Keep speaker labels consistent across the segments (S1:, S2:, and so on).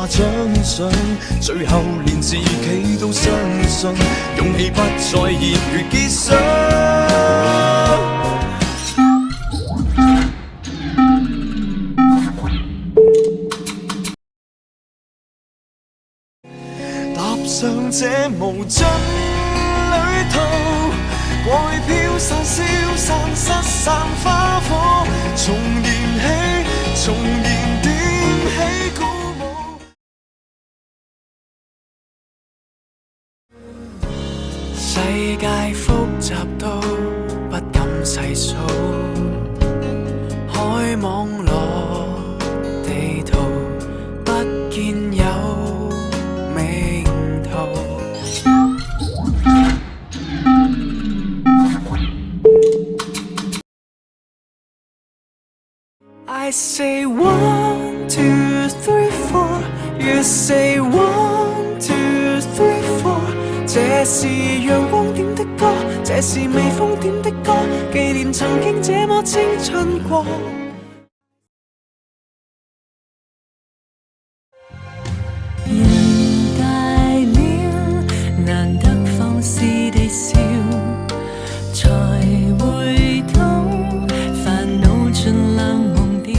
S1: 那獎賞，最後連自己都相信，勇氣不再熱血結霜。踏上這無盡旅途，過去飄散消散失散花火，重燃起，重燃點起鼓舞。世界複雜到不敢細數，海網絡地圖不見有名圖。I say 1, 2, 3, 4, you say 1, 2, 3, 4。這是陽光點的歌，這是微風點的歌，紀念曾經這麼青春過。
S2: 人大了，難得放肆地笑，才會懂煩惱盡量忘掉。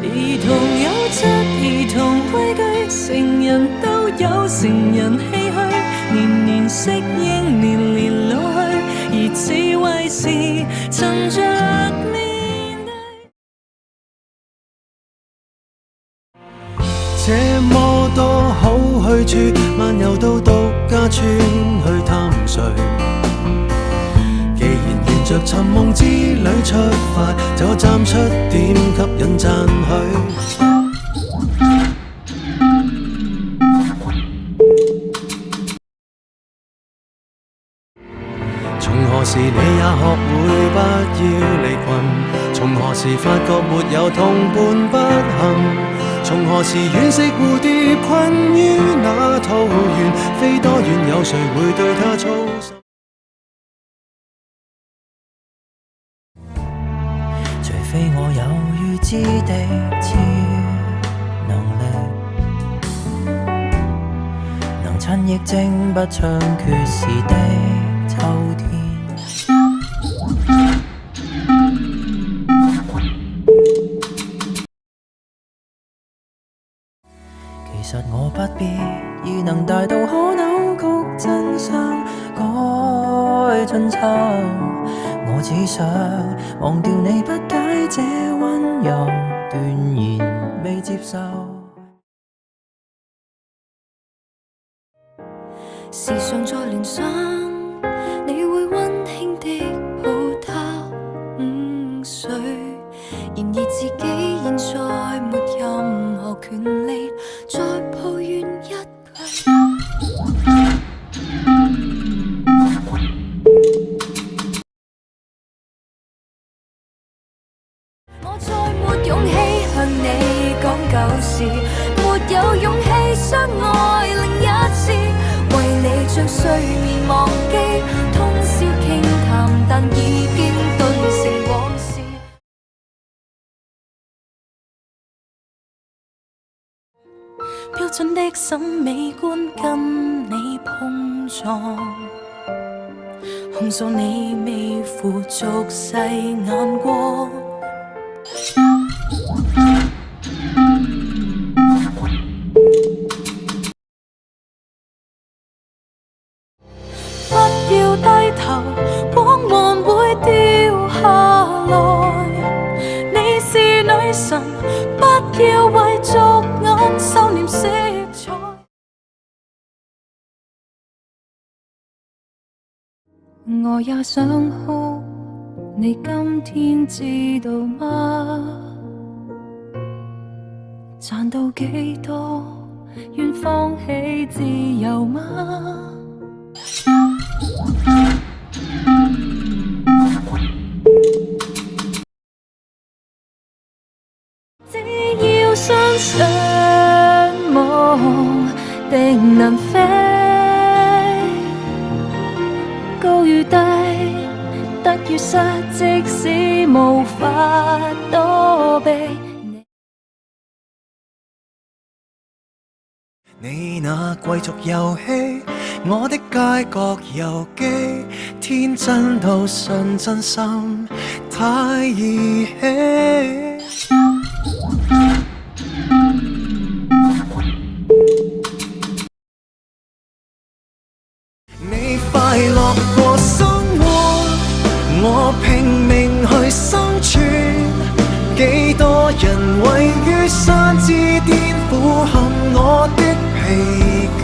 S2: 兒童有質，兒童畏懼，成人都有成人唏噓，年年適應，年年老去，而智慧是趁着面對。
S1: 這麼多好去處，漫遊到獨家村去探誰？既然沿着尋夢之旅出發，就站出點吸引讚許。從何時你也學會不要離群？從何時發覺沒有同伴不行？從何時惋惜蝴蝶困於那桃源，飛多遠有誰會對它操心？
S2: 除非我有預知的超能力，能趁疫症不猖獗時的秋天。其實我不必已能大到可扭曲真相，改春秋。我只想忘掉你不解這溫柔，斷然未接受。
S3: 時常在聯想，你會溫馨的抱他午睡，然而自己現在沒任何權利再抱怨一句。我再沒勇氣向你講舊事，沒有勇氣相愛另一次，為你將睡眠忘記，通宵傾談，但已經頓成往事。標準的審美觀跟你碰撞，控訴你未負俗世眼光。不要低頭，光環會掉下來。你是女神，不要為俗眼收斂色彩。我也想哭，你今天知道嗎？賺到幾多，願放棄自由嗎？只要相信夢定能飛，高與低於失，即使無法躲避。
S1: 你那貴族遊戲，我的街角遊記，天真到信真心太兒戲。你快樂過生活，我拼命去生存。幾多人位於山之巔，俯瞰我的疲倦。